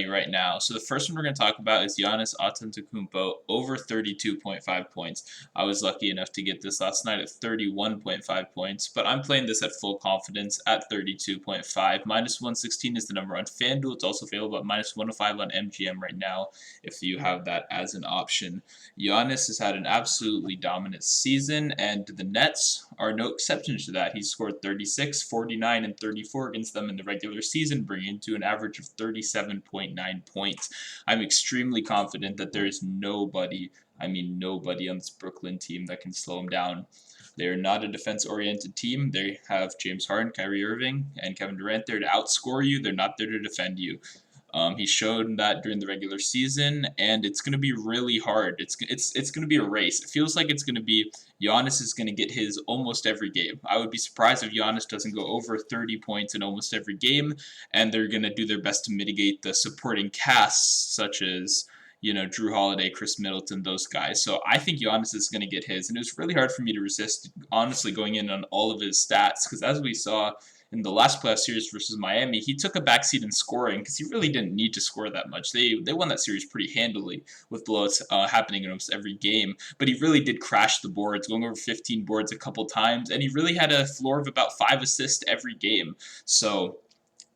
right now. So the first one we're going to talk about is Giannis Antetokounmpo over 32.5 points. I was lucky enough to get this last night at 31.5 points, but I'm playing this at full confidence at 32.5. Minus 116 is the number on FanDuel. It's also available at minus 105 on MGM right now if you have that as an option. Giannis has had an absolutely dominant season, and the Nets are no exception to that. He scored 36, 49, and 34 against them in the regular season, bringing to an average of 37.9 points. I'm extremely confident that there is nobody, I mean nobody on this Brooklyn team that can slow him down. They're not a defense-oriented team. They have James Harden, Kyrie Irving, and Kevin Durant there to outscore you. They're not there to defend you. He showed that during the regular season, and it's going to be really hard. It's going to be a race. It feels like it's going to be Giannis is going to get his almost every game. I would be surprised if Giannis doesn't go over 30 points in almost every game, and they're going to do their best to mitigate the supporting casts such as Drew Holiday, Chris Middleton, those guys. So I think Giannis is going to get his, and it was really hard for me to resist, honestly, going in on all of his stats because as we saw in the last playoff series versus Miami, he took a backseat in scoring because he really didn't need to score that much. They won that series pretty handily with blowouts happening in almost every game, but he really did crash the boards, going over 15 boards a couple times, and he really had a floor of about 5 assists every game. So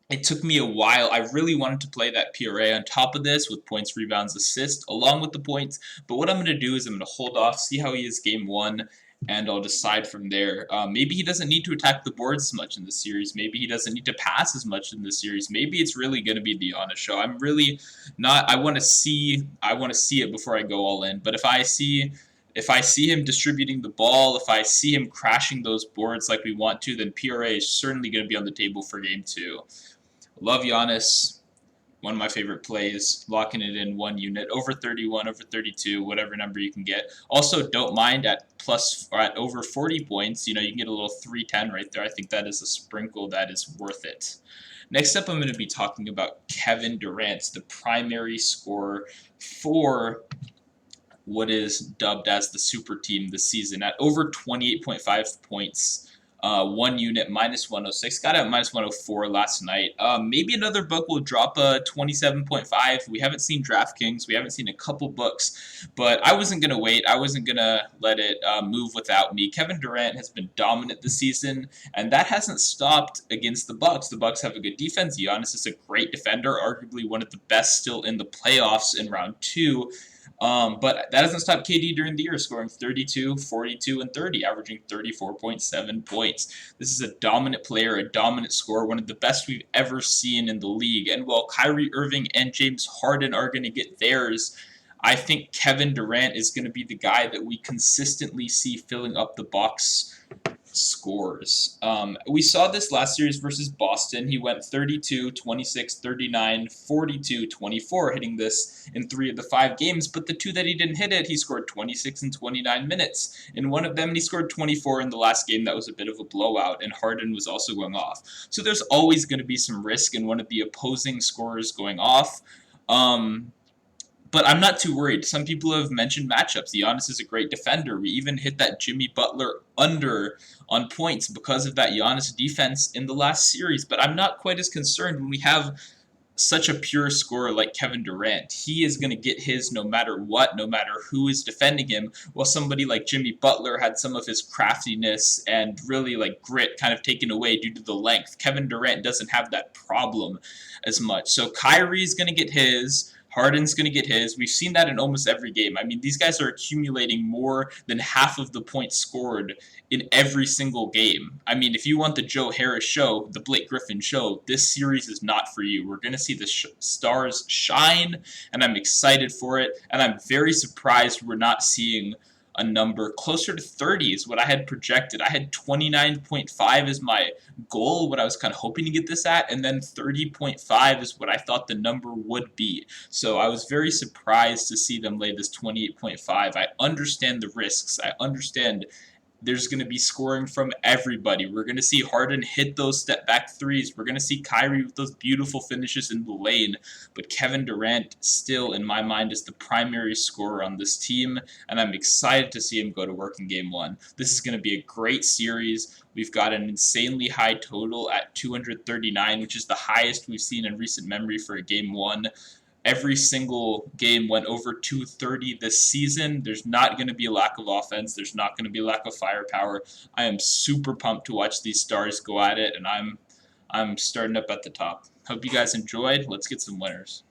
it took me a while. I really wanted to play that PRA on top of this with points, rebounds, assists, along with the points. But what I'm going to do is I'm going to hold off, see how he is game one, and I'll decide from there. Maybe he doesn't need to attack the boards as much in this series. Maybe he doesn't need to pass as much in this series. Maybe it's really going to be the Giannis show. I'm really not. I want to see it before I go all in. But if I see him distributing the ball, if I see him crashing those boards like we want to, then PRA is certainly going to be on the table for game two. Love Giannis. One of my favorite plays, locking it in one unit, over 31, over 32, whatever number you can get. Also, don't mind at plus or at over 40 points. You can get a little 310 right there. I think that is a sprinkle that is worth it. Next up, I'm going to be talking about Kevin Durant, the primary scorer for what is dubbed as the super team this season at over 28.5 points. One unit, minus 106. Got it at minus 104 last night. Maybe another book will drop a 27.5. We haven't seen DraftKings. We haven't seen a couple books. But I wasn't going to wait. I wasn't going to let it move without me. Kevin Durant has been dominant this season, and that hasn't stopped against the Bucks. The Bucks have a good defense. Giannis is a great defender, arguably one of the best still in the playoffs in round two. But that doesn't stop KD during the year, scoring 32, 42, and 30, averaging 34.7 points. This is a dominant player, a dominant scorer, one of the best we've ever seen in the league. And while Kyrie Irving and James Harden are going to get theirs, I think Kevin Durant is going to be the guy that we consistently see filling up the box scores. We saw this last series versus Boston. He went 32, 26, 39, 42, 24, hitting this in 3 of the 5 games, but the 2 that he didn't hit it, he scored 26 and 29 minutes. In one of them, he scored 24 in the last game. That was a bit of a blowout, and Harden was also going off. So there's always going to be some risk in one of the opposing scorers going off. But I'm not too worried. Some people have mentioned matchups. Giannis is a great defender. We even hit that Jimmy Butler under on points because of that Giannis defense in the last series. But I'm not quite as concerned when we have such a pure scorer like Kevin Durant. He is going to get his no matter what, no matter who is defending him, while somebody like Jimmy Butler had some of his craftiness and really like grit kind of taken away due to the length. Kevin Durant doesn't have that problem as much. So Kyrie's going to get his. Harden's going to get his. We've seen that in almost every game. I mean, these guys are accumulating more than half of the points scored in every single game. I mean, if you want the Joe Harris show, the Blake Griffin show, this series is not for you. We're going to see the stars shine, and I'm excited for it. And I'm very surprised we're not seeing a number closer to 30 is what I had projected. I had 29.5 as my goal, what I was kind of hoping to get this at, and then 30.5 is what I thought the number would be. So I was very surprised to see them lay this 28.5. I understand the risks. I understand There's going to be scoring from everybody. We're going to see Harden hit those step back threes. We're going to see Kyrie with those beautiful finishes in the lane. But Kevin Durant still, in my mind, is the primary scorer on this team, and I'm excited to see him go to work in Game 1. This is going to be a great series. We've got an insanely high total at 239, which is the highest we've seen in recent memory for a Game 1. Every single game went over 230 this season. There's not going to be a lack of offense. There's not going to be a lack of firepower. I am super pumped to watch these stars go at it, and I'm starting up at the top. Hope you guys enjoyed. Let's get some winners.